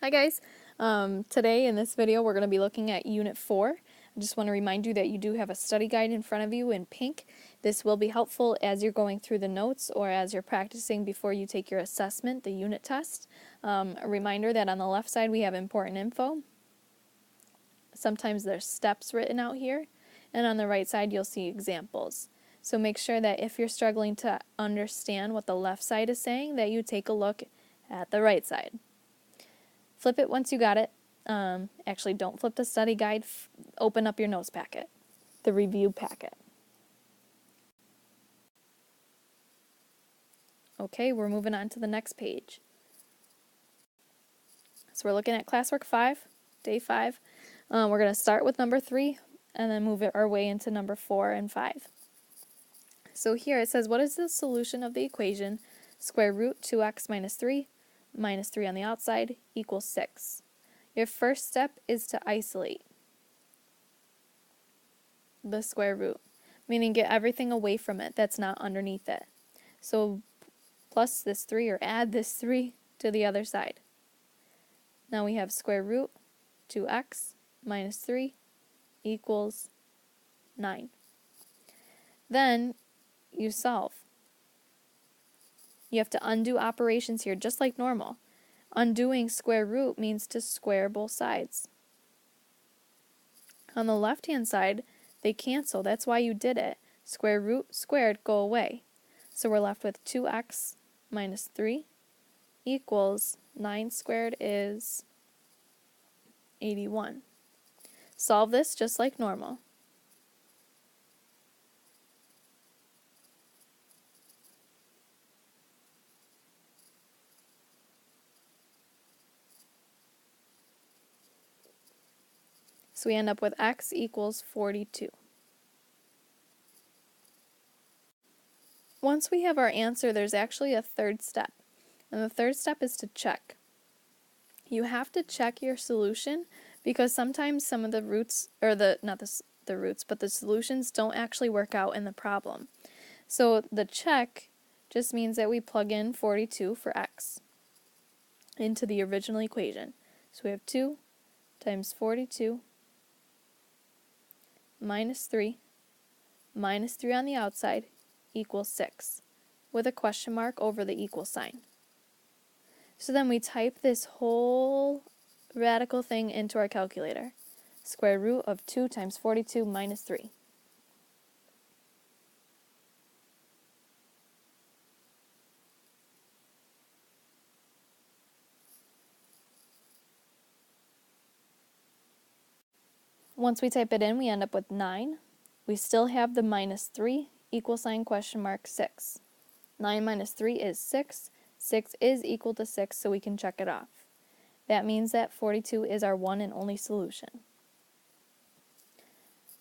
Hi guys, today in this video we're going to be looking at Unit 4. I just want to remind you that you do have a study guide in front of you in pink. This will be helpful as you're going through the notes or as you're practicing before you take your assessment, the unit test. A reminder that on the left side we have important info. Sometimes there's steps written out here, and on the right side you'll see examples. So make sure that if you're struggling to understand what the left side is saying, that you take a look at the right side. Flip it once you got it. Actually, don't flip the study guide. Open up your notes packet, the review packet. Okay, we're moving on to the next page. So we're looking at classwork 5, day 5. We're going to start with number 3 and then move our way into number 4 and 5. So here it says, what is the solution of the equation square root 2x minus 3 on the outside equals 6? Your first step is to isolate the square root, meaning get everything away from it that's not underneath it. So plus this 3 or add this 3 to the other side. Now we have square root 2x minus 3 equals 9. Then you solve. You have to undo operations here just like normal. Undoing square root means to square both sides. On the left-hand side, they cancel. That's why you did it. Square root squared go away. So we're left with 2x minus 3 equals 9 squared is 81. Solve this just like normal. So we end up with x equals 42. Once we have our answer, there's actually a third step. And the third step is to check. You have to check your solution because sometimes some of the roots, or not the roots, but the solutions don't actually work out in the problem. So the check just means that we plug in 42 for x into the original equation. So we have 2 times 42 minus 3 on the outside equals 6 with a question mark over the equal sign. So then we type this whole radical thing into our calculator. Square root of 2 times 42 minus 3. Once we type it in, we end up with 9. We still have the minus 3, equal sign, question mark, 6. 9 minus 3 is 6. 6 is equal to 6, so we can check it off. That means that 42 is our one and only solution.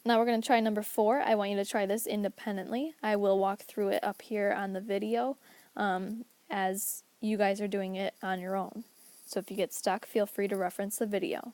Now we're going to try number 4. I want you to try this independently. I will walk through it up here on the video as you guys are doing it on your own. So if you get stuck, feel free to reference the video.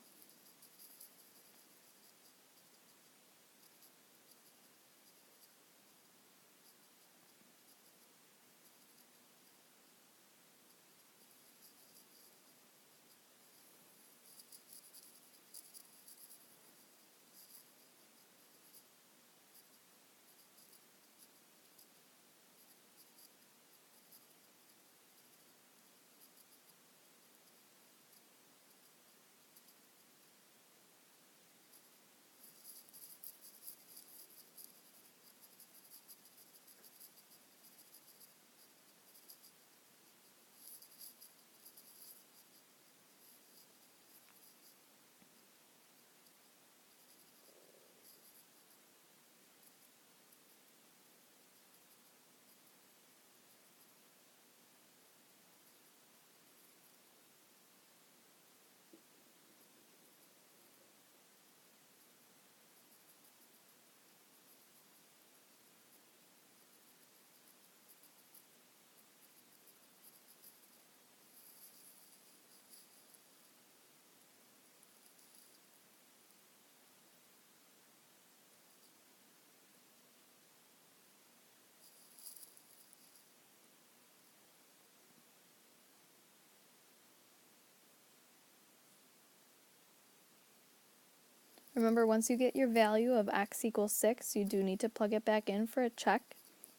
Remember, once you get your value of x equals 6, you do need to plug it back in for a check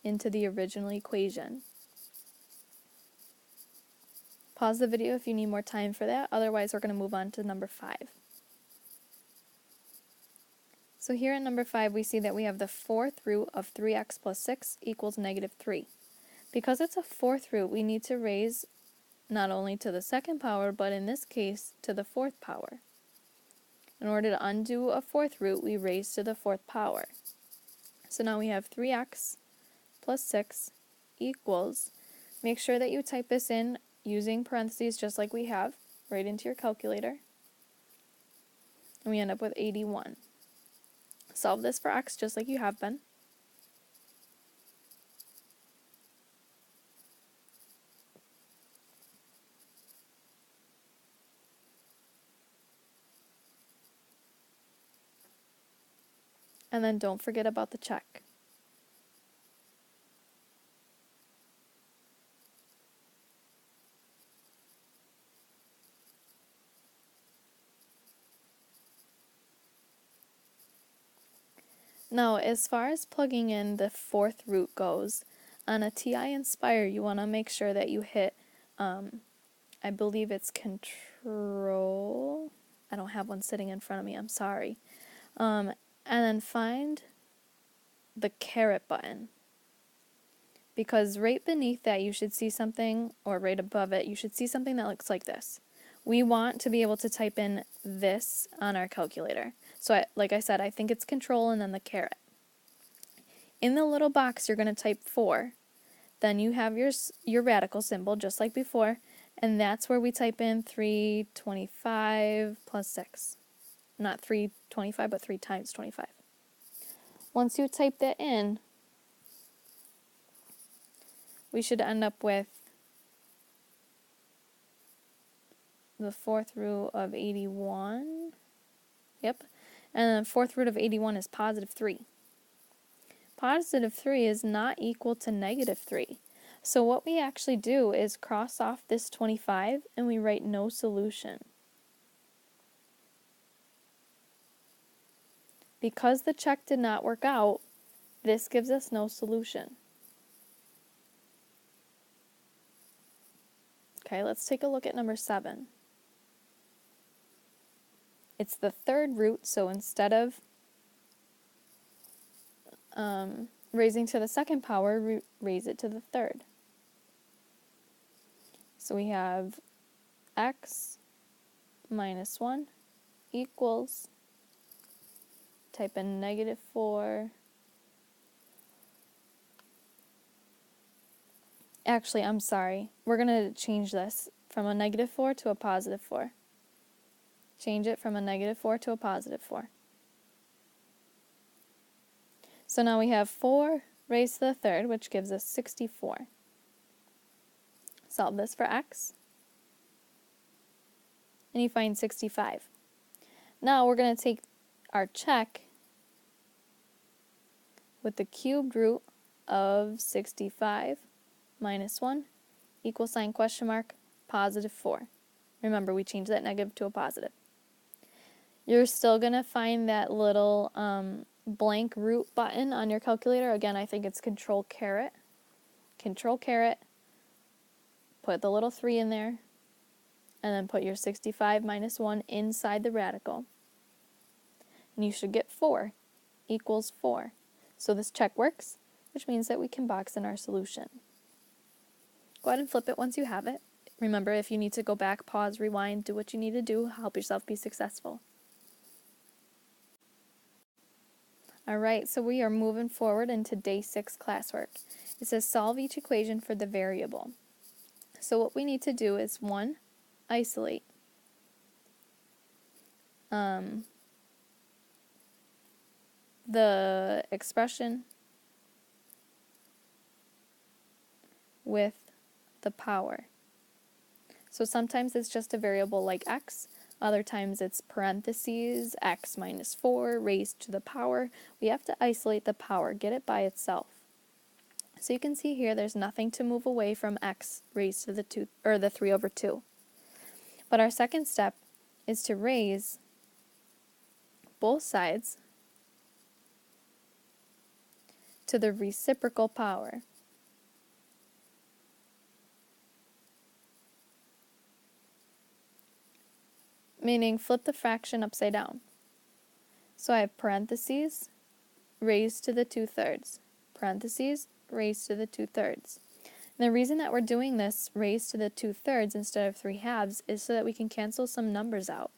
into the original equation. Pause the video if you need more time for that, otherwise we're going to move on to number 5. So here at number 5 we see that we have the fourth root of 3x plus 6 equals negative 3. Because it's a fourth root, we need to raise not only to the second power, but in this case to the fourth power. In order to undo a fourth root, we raise to the fourth power. So now we have 3x plus 6 equals, make sure that you type this in using parentheses just like we have, right into your calculator, and we end up with 81. Solve this for x just like you have been. And then don't forget about the check. Now, as far as plugging in the fourth root goes, on a TI Inspire, you want to make sure that you hit, I believe it's Control. I don't have one sitting in front of me, I'm sorry. And then find the caret button. Because right beneath that you should see something, or right above it, you should see something that looks like this. We want to be able to type in this on our calculator. So like I said, I think it's Control and then the caret. In the little box you're going to type 4. Then you have your radical symbol just like before, and that's where we type in 325 plus 6. Not 325, but 3 times 25. Once you type that in, we should end up with the fourth root of 81. Yep. And the fourth root of 81 is positive 3. Positive 3 is not equal to negative 3. So what we actually do is cross off this 25 and we write no solution. Because the check did not work out, this gives us no solution. Okay, let's take a look at number 7. It's the third root, so instead of raising to the second power, raise it to the third. So we have x minus 1 equals, type in negative 4. Actually, I'm sorry. We're going to change this from a negative 4 to a positive 4. Change it from a negative 4 to a positive 4. So now we have 4 raised to the third, which gives us 64. Solve this for x, and you find 65. Now we're going to take our check with the cubed root of 65 minus 1 equal sign question mark positive 4. Remember, we changed that negative to a positive. You're still going to find that little blank root button on your calculator. Again, I think it's Control caret. Control caret. Put the little 3 in there. And then put your 65 minus 1 inside the radical. And you should get 4 equals 4. So this check works, which means that we can box in our solution. Go ahead and flip it once you have it. Remember, if you need to go back, pause, rewind, do what you need to do, help yourself be successful. Alright, so we are moving forward into day 6 classwork. It says solve each equation for the variable. So what we need to do is 1, isolate. The expression with the power. So sometimes it's just a variable like x, other times it's parentheses, x minus 4 raised to the power. We have to isolate the power, get it by itself. So you can see here there's nothing to move away from x raised to the 2 or the 3 over 2. But our second step is to raise both sides to the reciprocal power. Meaning flip the fraction upside down. So I have parentheses raised to the 2/3, parentheses raised to the 2/3. And the reason that we're doing this raised to the 2/3 instead of 3/2 is so that we can cancel some numbers out.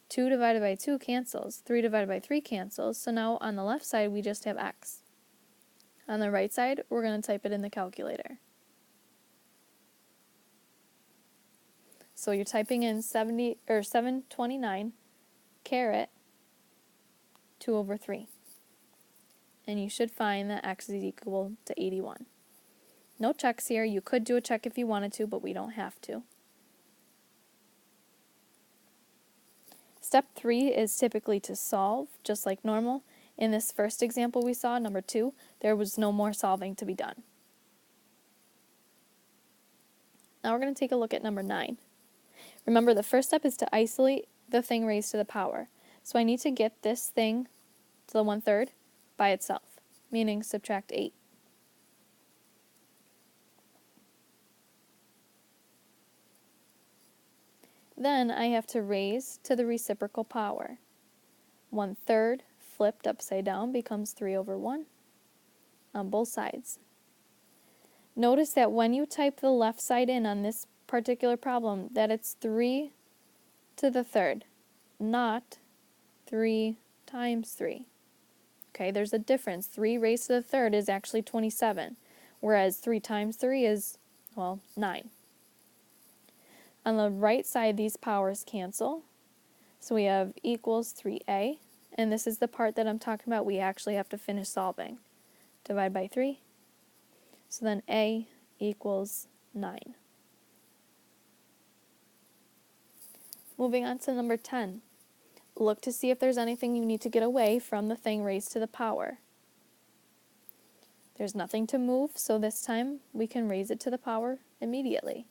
2 divided by 2 cancels, 3 divided by 3 cancels, so now on the left side we just have x. On the right side, we're going to type it in the calculator. So you're typing in 729 caret 2/3. And you should find that x is equal to 81. No checks here. You could do a check if you wanted to, but we don't have to. Step 3 is typically to solve, just like normal. In this first example we saw, number 2, there was no more solving to be done. Now we're going to take a look at number 9. Remember, the first step is to isolate the thing raised to the power. So I need to get this thing to the 1/3 by itself, meaning subtract 8. Then I have to raise to the reciprocal power. 1/3 flipped upside down becomes 3/1 on both sides. Notice that when you type the left side in on this particular problem, that it's 3 to the 3rd, not 3 times 3. Okay, there's a difference. 3 raised to the 3rd is actually 27, whereas 3 times 3 is, well, 9. On the right side, these powers cancel. So we have equals 3a, and this is the part that I'm talking about we actually have to finish solving. Divide by 3. So then a equals 9. Moving on to number 10. Look to see if there's anything you need to get away from the thing raised to the power. There's nothing to move, so this time we can raise it to the power immediately.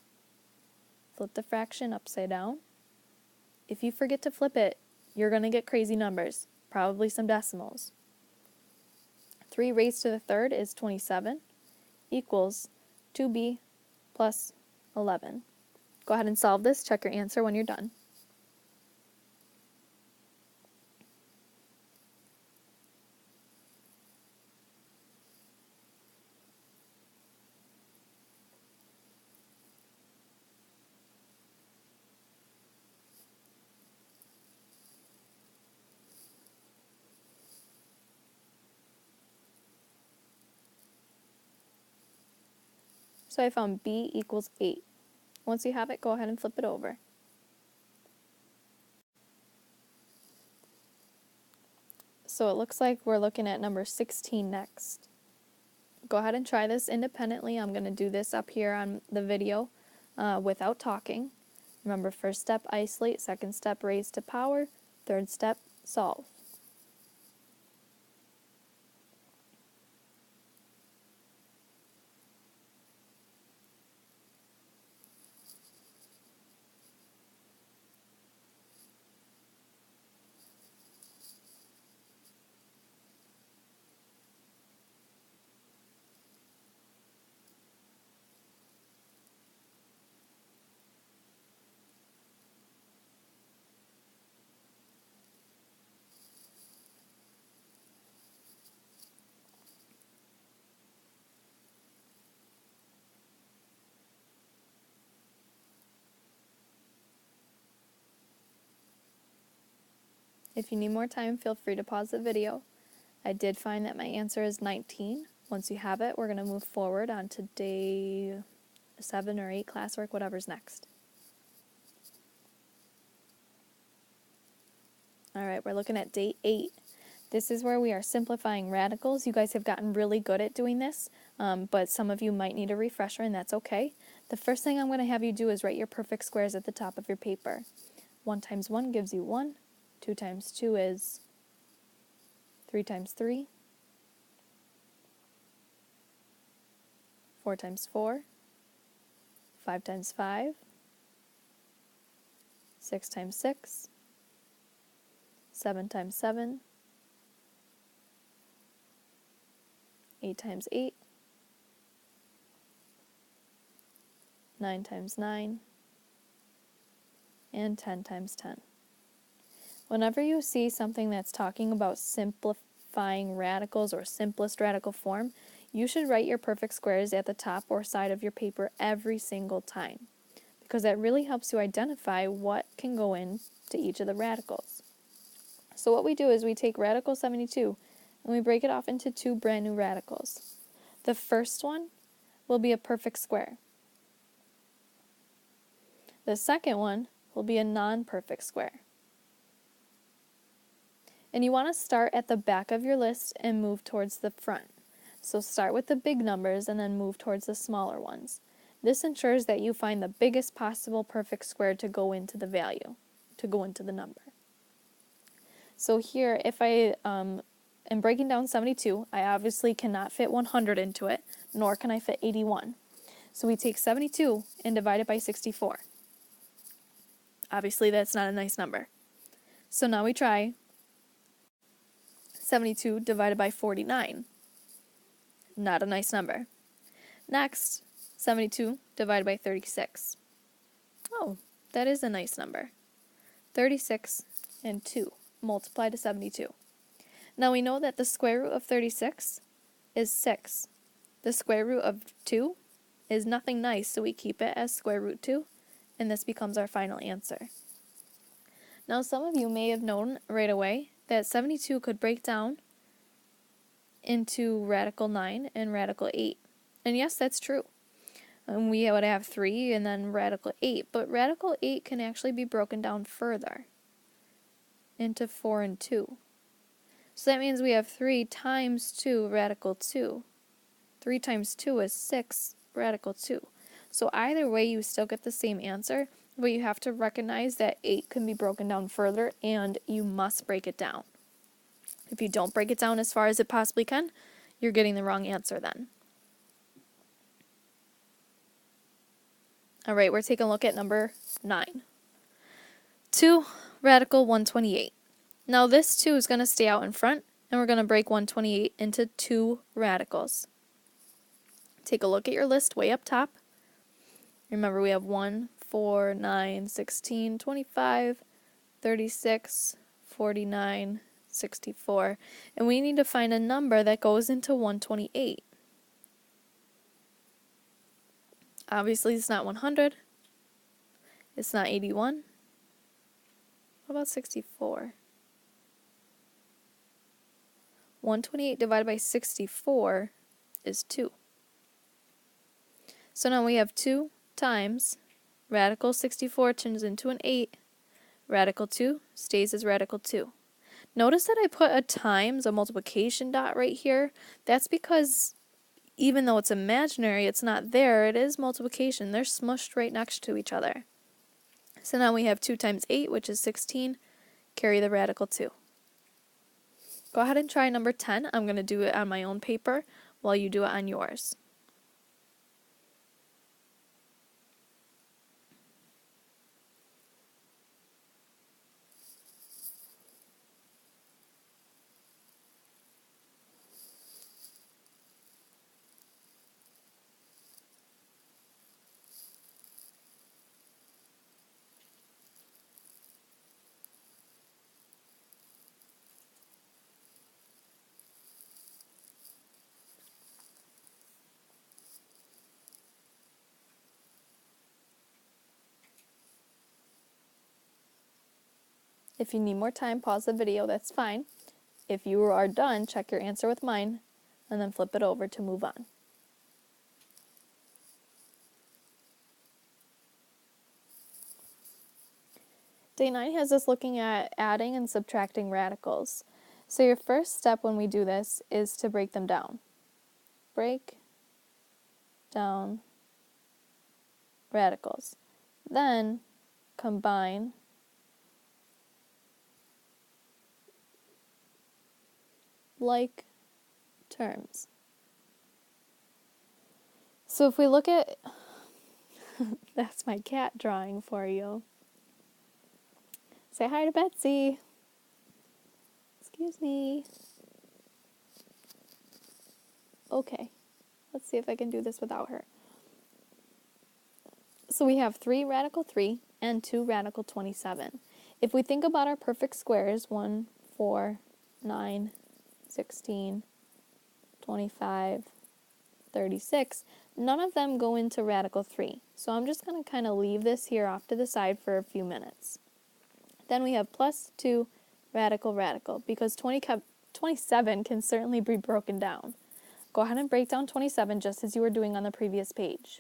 Flip the fraction upside down. If you forget to flip it, you're going to get crazy numbers, probably some decimals. 3 raised to the 3rd is 27, equals 2b plus 11. Go ahead and solve this. Check your answer when you're done. So I found b equals 8. Once you have it, go ahead and flip it over. So it looks like we're looking at number 16 next. Go ahead and try this independently. I'm going to do this up here on the video without talking. Remember, first step, isolate. Second step, raise to power. Third step, solve. If you need more time, feel free to pause the video. I did find that my answer is 19. Once you have it, we're going to move forward on to day 7 or 8 classwork, whatever's next. Alright, we're looking at day 8. This is where we are simplifying radicals. You guys have gotten really good at doing this, but some of you might need a refresher, and that's okay. The first thing I'm going to have you do is write your perfect squares at the top of your paper. 1 times 1 gives you 1. 2 times 2 is 3 times 3. 4 times 4. 5 times 5. 6 times 6. 7 times 7, 8 times 8, 9 times 9, and 10 times 10. Whenever you see something that's talking about simplifying radicals or simplest radical form, you should write your perfect squares at the top or side of your paper every single time, because that really helps you identify what can go into each of the radicals. So what we do is we take radical 72 and we break it off into two brand new radicals. The first one will be a perfect square. The second one will be a non-perfect square. And you want to start at the back of your list and move towards the front. So start with the big numbers and then move towards the smaller ones. This ensures that you find the biggest possible perfect square to go into the value, to go into the number. So here, if I am breaking down 72, I obviously cannot fit 100 into it, nor can I fit 81. So we take 72 and divide it by 64. Obviously, that's not a nice number. So now we try 72 divided by 49. Not a nice number. Next, 72 divided by 36. Oh, that is a nice number. 36 and 2 multiply to 72. Now we know that the square root of 36 is 6. The square root of 2 is nothing nice, so we keep it as square root 2, and this becomes our final answer. Now some of you may have known right away that 72 could break down into radical 9 and radical 8. And yes, that's true. And we would have 3 and then radical 8, but radical 8 can actually be broken down further into 4 and 2. So that means we have 3 times 2 radical 2. 3 times 2 is 6 radical 2. So either way you still get the same answer, but you have to recognize that 8 can be broken down further and you must break it down. If you don't break it down as far as it possibly can, you're getting the wrong answer then. All right, we're taking a look at number 9. 2 radical 128. Now this 2 is going to stay out in front, and we're going to break 128 into 2 radicals. Take a look at your list way up top. Remember we have 1, 4, 9, 16, 25, 36, 49, 64, and we need to find a number that goes into 128. Obviously it's not 100. It's not 81. What about 64? 128 divided by 64 is 2. So now we have 2 times radical 64 turns into an 8. Radical 2 stays as radical 2. Notice that I put a times, a multiplication dot right here. That's because even though it's imaginary, it's not there. It is multiplication. They're smushed right next to each other. So now we have 2 times 8, which is 16. Carry the radical 2. Go ahead and try number 10. I'm going to do it on my own paper while you do it on yours. If you need more time, pause the video, that's fine. If you are done, check your answer with mine, and then flip it over to move on. Day 9 has us looking at adding and subtracting radicals. So your first step when we do this is to break them down. Break down radicals. Then combine like terms. So if we look at, that's my cat drawing for you. Say hi to Betsy. Excuse me. Okay, let's see if I can do this without her. So we have 3 radical 3 and 2 radical 27. If we think about our perfect squares, 1, 4, 9, 16, 25, 36, none of them go into radical 3. So I'm just going to kind of leave this here off to the side for a few minutes. Then we have plus 2 radical radical, because 27 can certainly be broken down. Go ahead and break down 27 just as you were doing on the previous page.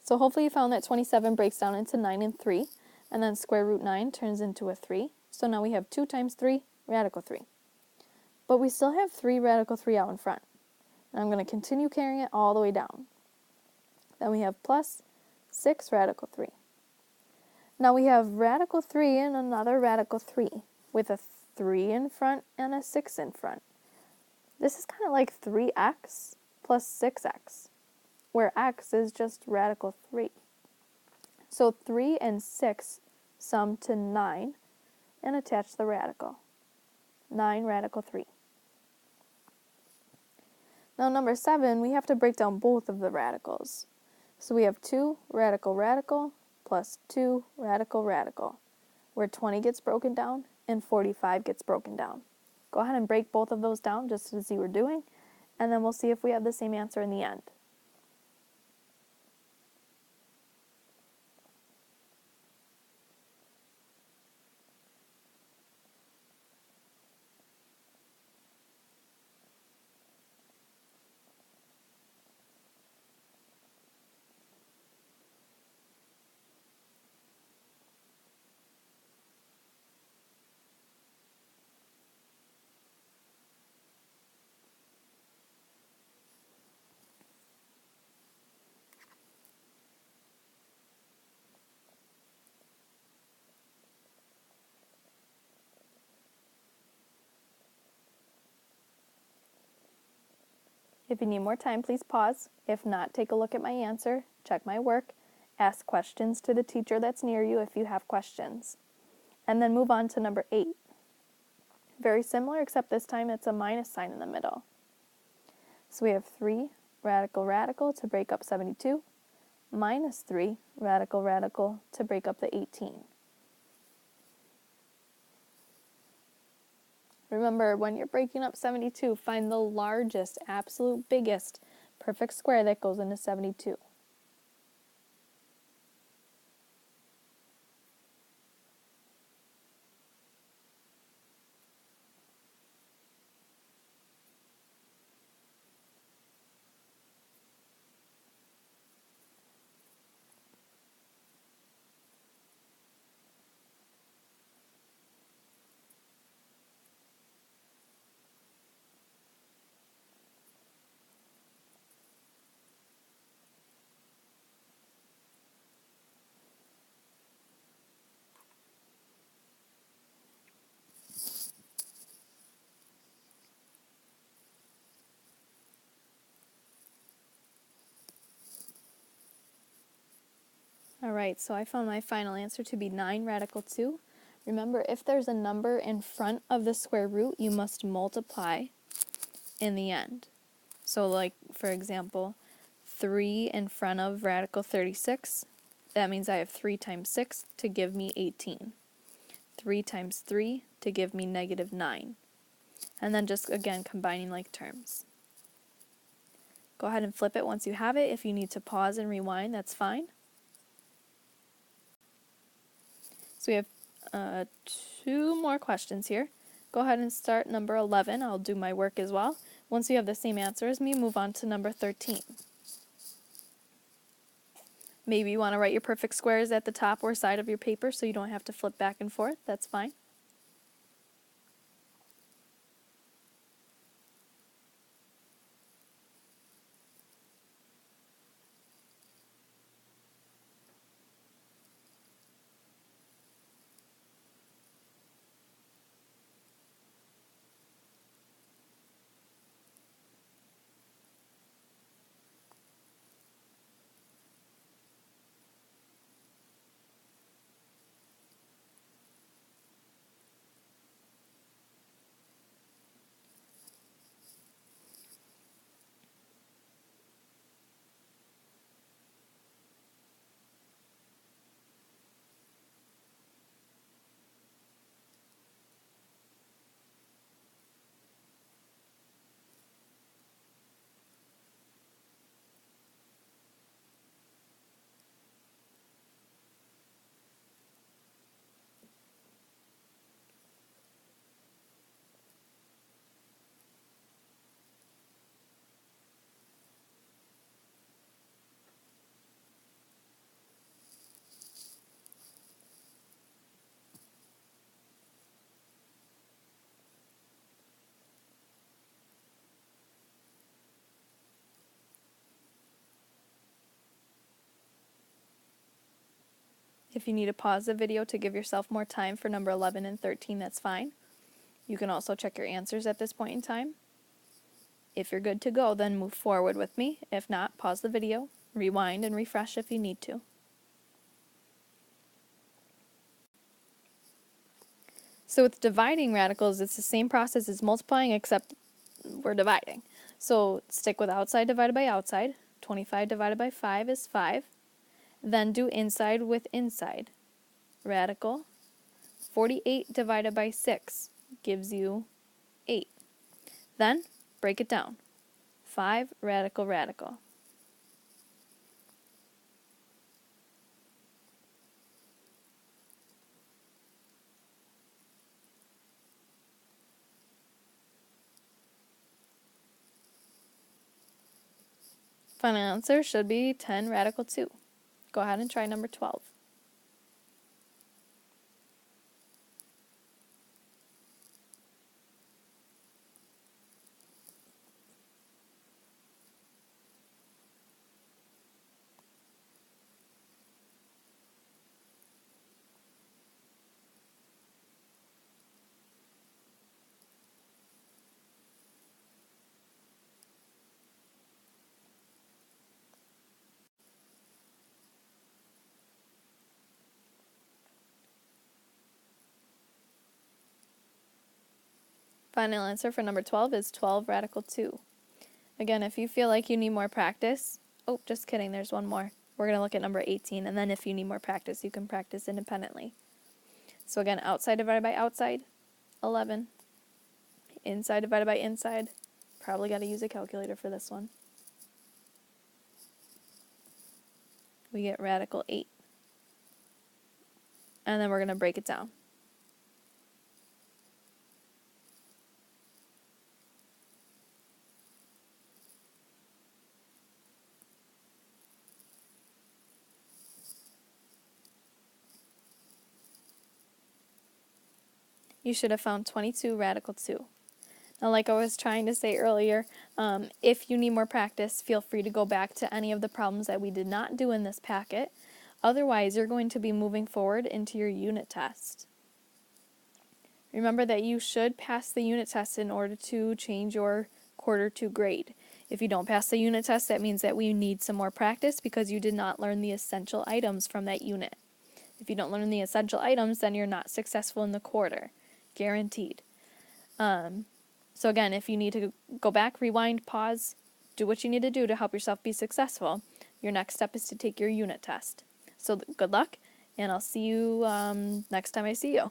So hopefully you found that 27 breaks down into 9 and 3, and then square root 9 turns into a 3. So now we have 2 times 3, radical 3. But we still have 3 radical 3 out in front. And I'm going to continue carrying it all the way down. Then we have plus 6 radical 3. Now we have radical 3 and another radical 3, with a 3 in front and a 6 in front. This is kind of like 3x plus 6x. Where x is just radical 3. So 3 and 6 sum to 9 and attach the radical. 9 radical 3. Now number 7, we have to break down both of the radicals. So we have 2 radical radical plus 2 radical radical, where 20 gets broken down and 45 gets broken down. Go ahead and break both of those down just as you were doing, and then we'll see if we have the same answer in the end. If you need more time, please pause. If not, take a look at my answer, check my work, ask questions to the teacher that's near you if you have questions, and then move on to number 8. Very similar, except this time it's a minus sign in the middle. So we have 3 radical radical to break up 72, minus 3 radical radical to break up the 18. Remember, when you're breaking up 72, find the largest, absolute biggest perfect square that goes into 72. Alright, so I found my final answer to be 9 radical 2. Remember, if there's a number in front of the square root, you must multiply in the end. So like, for example, 3 in front of radical 36, that means I have 3 times 6 to give me 18. 3 times 3 to give me negative 9. And then just, again, combining like terms. Go ahead and flip it once you have it. If you need to pause and rewind, that's fine. So we have 2 more questions here. Go ahead and start number 11. I'll do my work as well. Once you have the same answer as me, move on to number 13. Maybe you want to write your perfect squares at the top or side of your paper so you don't have to flip back and forth. That's fine. If you need to pause the video to give yourself more time for number 11 and 13, that's fine. You can also check your answers at this point in time. If you're good to go, then move forward with me. If not, pause the video, rewind, and refresh if you need to. So with dividing radicals, it's the same process as multiplying, except we're dividing. So stick with outside divided by outside. 25 divided by 5 is 5. Then do inside with inside. Radical. 48 divided by 6 gives you 8. Then break it down. 5 radical radical. Final answer should be 10 radical 2. Go ahead and try number 12. Final answer for number 12 is 12 radical 2. Again, if you feel like you need more practice, oh, just kidding, there's one more. We're going to look at number 18, and then if you need more practice, you can practice independently. So again, outside divided by outside, 11. Inside divided by inside, probably got to use a calculator for this one. We get radical 8. And then we're going to break it down. You should have found 22 radical 2. Now, like I was trying to say earlier, if you need more practice, feel free to go back to any of the problems that we did not do in this packet. Otherwise, you're going to be moving forward into your unit test. Remember that you should pass the unit test in order to change your quarter 2 grade. If you don't pass the unit test, that means that we need some more practice because you did not learn the essential items from that unit. If you don't learn the essential items, then you're not successful in the quarter. Guaranteed. So again, if you need to go back, rewind, pause, do what you need to do to help yourself be successful, your next step is to take your unit test. So good luck, and I'll see you next time I see you.